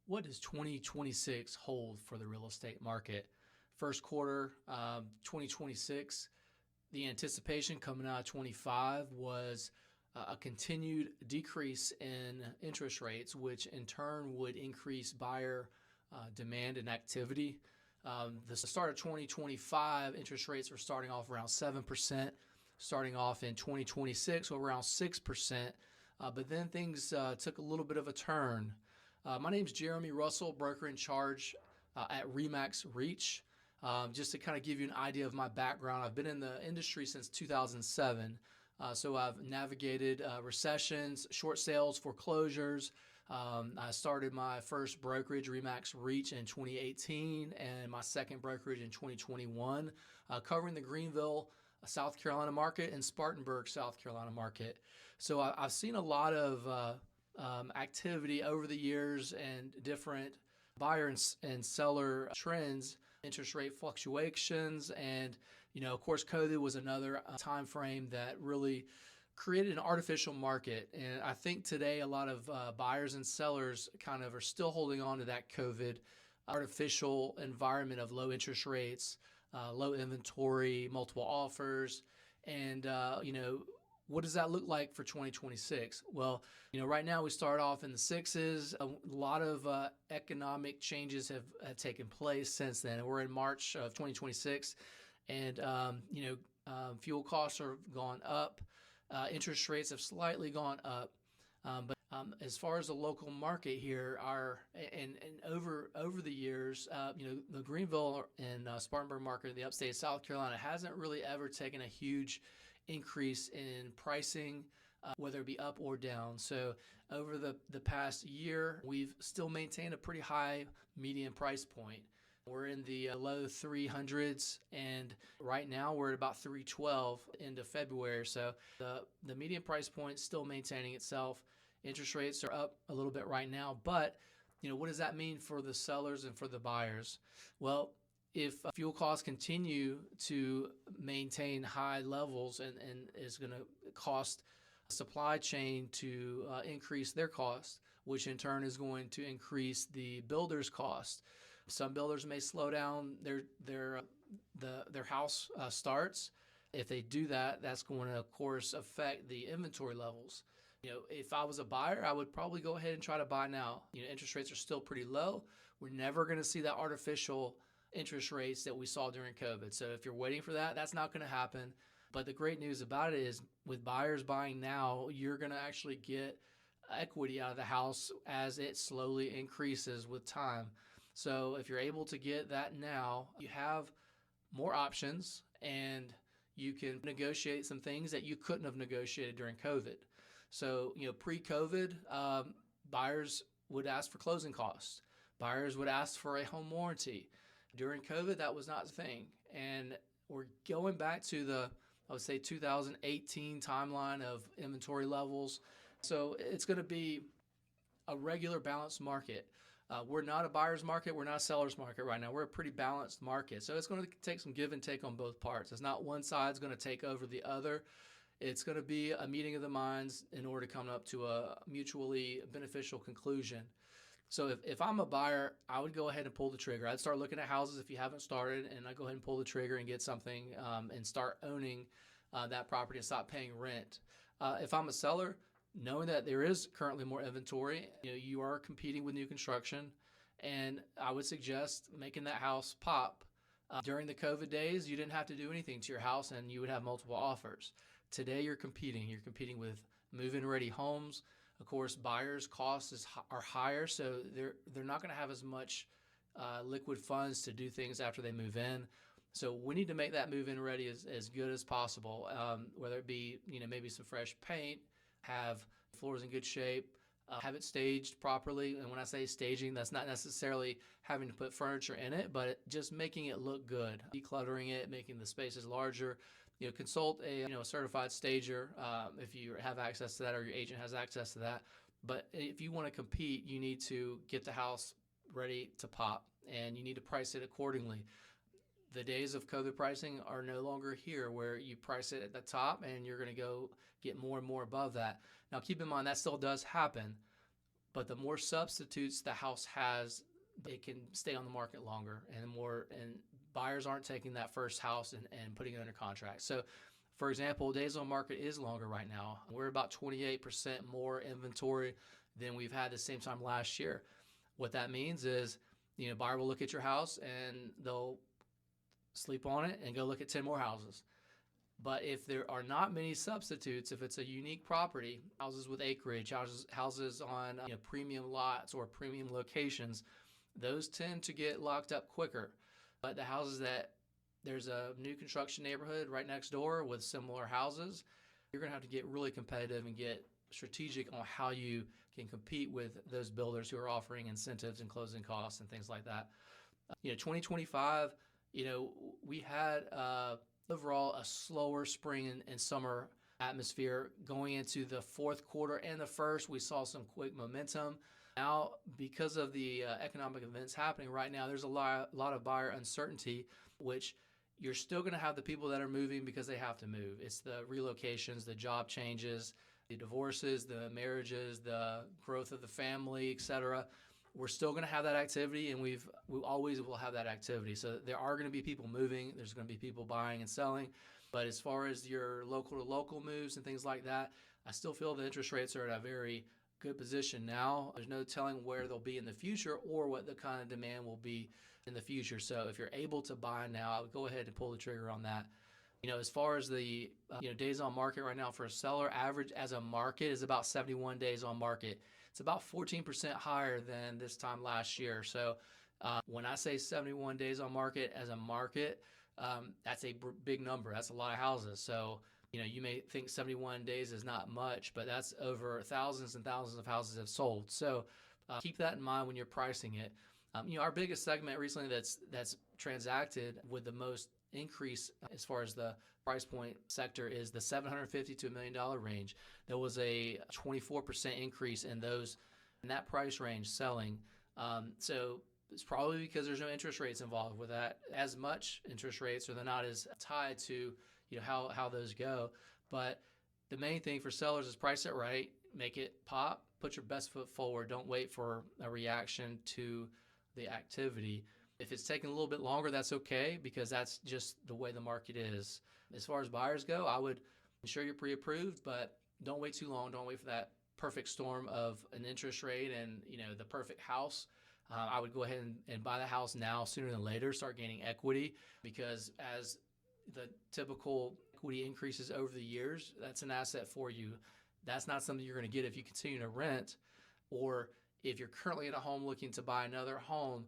What does 2026 hold for the real estate market? First quarter 2026, the anticipation coming out of 25 was a continued decrease in interest rates, which in turn would increase buyer demand and activity. The start of 2025, interest rates were starting off around 7%, starting off in 2026 around 6%, but then things took a little bit of a turn. My name is Jeremy Russell, broker in charge at Remax Reach. Just to kind of give you an idea of my background, I've been in the industry since 2007. So I've navigated recessions, short sales, foreclosures. I started my first brokerage, Remax Reach, in 2018, and my second brokerage in 2021, covering the Greenville, South Carolina market and Spartanburg, South Carolina market. So I've seen a lot of activity over the years and different buyer and seller trends, interest rate fluctuations, and of course, COVID was another time frame that really created an artificial market. And I think today a lot of buyers and sellers kind of are still holding on to that COVID artificial environment of low interest rates, low inventory, multiple offers, and what does that look like for 2026? Well, right now we start off in the sixes. A lot of economic changes have taken place since then. We're in March of 2026, and fuel costs have gone up. Interest rates have slightly gone up, but as far as the local market here, over the years, the Greenville and Spartanburg market, the Upstate South Carolina, hasn't really ever taken a huge increase in pricing, whether it be up or down. So over the past year, we've still maintained a pretty high median price point. We're in the low 300s, and right now we're at about 312 into February. So the median price point is still maintaining itself. Interest rates are up a little bit right now, but what does that mean for the sellers and for the buyers? Well, if fuel costs continue to maintain high levels and is going to cost supply chain to increase their cost, which in turn is going to increase the builder's cost. Some builders may slow down their house starts. If they do that, that's going to, of course, affect the inventory levels. If I was a buyer, I would probably go ahead and try to buy now. Interest rates are still pretty low. We're never going to see that artificial interest rates that we saw during COVID. So if you're waiting for that, that's not going to happen. But the great news about it is with buyers buying now, you're going to actually get equity out of the house as it slowly increases with time. So if you're able to get that now, you have more options and you can negotiate some things that you couldn't have negotiated during COVID. So, pre-COVID, buyers would ask for closing costs. Buyers would ask for a home warranty. During COVID, that was not a thing. And we're going back to I would say 2018 timeline of inventory levels. So it's going to be a regular balanced market. We're not a buyer's market. We're not a seller's market right now. We're a pretty balanced market. So it's going to take some give and take on both parts. It's not one side's going to take over the other. It's going to be a meeting of the minds in order to come up to a mutually beneficial conclusion. So if I'm a buyer, I would go ahead and pull the trigger. I'd start looking at houses if you haven't started, and I'd go ahead and pull the trigger and get something and start owning that property and stop paying rent. If I'm a seller, knowing that there is currently more inventory, you are competing with new construction, and I would suggest making that house pop. During the COVID days, you didn't have to do anything to your house, and you would have multiple offers. Today, you're competing. You're competing with move-in ready homes. Of course, buyers' costs are higher, so they're not going to have as much liquid funds to do things after they move in. So we need to make that move-in ready as good as possible, whether it be maybe some fresh paint, have floors in good shape, have it staged properly. And when I say staging, that's not necessarily having to put furniture in it, but just making it look good, decluttering it, making the spaces larger. Consult a certified stager if you have access to that or your agent has access to that. But if you want to compete, you need to get the house ready to pop, and you need to price it accordingly. The days of COVID pricing are no longer here where you price it at the top and you're going to go get more and more above that. Now, keep in mind that still does happen. but the more substitutes the house has, it can stay on the market longer, and buyers aren't taking that first house and putting it under contract. So for example, days on market is longer right now. We're about 28% more inventory than we've had the same time last year. What that means is, buyer will look at your house and they'll sleep on it and go look at 10 more houses. But if there are not many substitutes, if it's a unique property, houses with acreage, houses on premium lots or premium locations, those tend to get locked up quicker. But the houses that there's a new construction neighborhood right next door with similar houses, you're going to have to get really competitive and get strategic on how you can compete with those builders who are offering incentives and closing costs and things like that. 2025, we had overall a slower spring and summer atmosphere. Going into the fourth quarter and the first, we saw some quick momentum. Now, because of the economic events happening right now, there's a lot of buyer uncertainty, which you're still going to have the people that are moving because they have to move. It's the relocations, the job changes, the divorces, the marriages, the growth of the family, etc. We're still going to have that activity, and we always will have that activity. So there are going to be people moving. There's going to be people buying and selling. But as far as your local to local moves and things like that, I still feel the interest rates are at a very good position now. There's no telling where they'll be in the future or what the kind of demand will be in the future. So if you're able to buy now, I would go ahead and pull the trigger on that. As far as the days on market right now for a seller, average as a market is about 71 days on market. It's about 14% higher than this time last year. So when I say 71 days on market as a market, that's a big number. That's a lot of houses. So you may think 71 days is not much, but that's over thousands and thousands of houses have sold. So keep that in mind when you're pricing it. Our biggest segment recently that's transacted with the most increase as far as the price point sector is the $750,000 to $1 million range. There was a 24% increase in that price range selling. So it's probably because there's no interest rates involved with that as much interest rates, or they're not as tied to how those go. But the main thing for sellers is price it right, make it pop, put your best foot forward. Don't wait for a reaction to the activity. If it's taking a little bit longer, that's okay, because that's just the way the market is. As far as buyers go, I would ensure you're pre-approved, but don't wait too long. Don't wait for that perfect storm of an interest rate and the perfect house. I would go ahead and buy the house now sooner than later, start gaining equity, because as the typical equity increases over the years, that's an asset for you. That's not something you're going to get if you continue to rent, or if you're currently in a home looking to buy another home.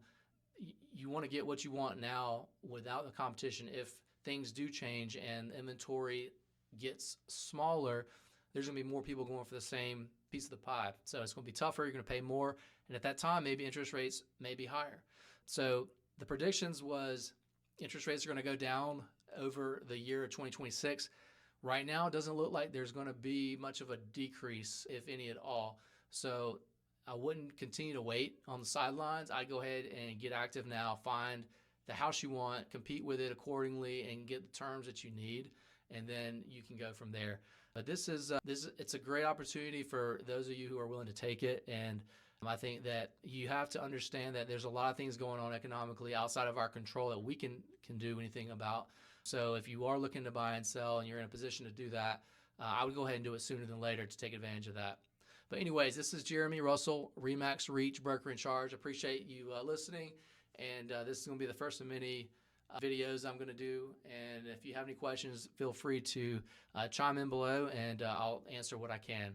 You want to get what you want now without the competition. If things do change and inventory gets smaller, there's going to be more people going for the same piece of the pie. So it's going to be tougher. You're going to pay more. And at that time, maybe interest rates may be higher. So the predictions was interest rates are going to go down over the year of 2026. Right now, it doesn't look like there's going to be much of a decrease, if any at all. So I wouldn't continue to wait on the sidelines. I'd go ahead and get active now, find the house you want, compete with it accordingly, and get the terms that you need, and then you can go from there. But it's a great opportunity for those of you who are willing to take it. And I think that you have to understand that there's a lot of things going on economically outside of our control that we can do anything about. So if you are looking to buy and sell and you're in a position to do that, I would go ahead and do it sooner than later to take advantage of that. But anyways, this is Jeremy Russell, RE/MAX Reach Broker in Charge. Appreciate you listening. And this is going to be the first of many videos I'm going to do. And if you have any questions, feel free to chime in below, and I'll answer what I can.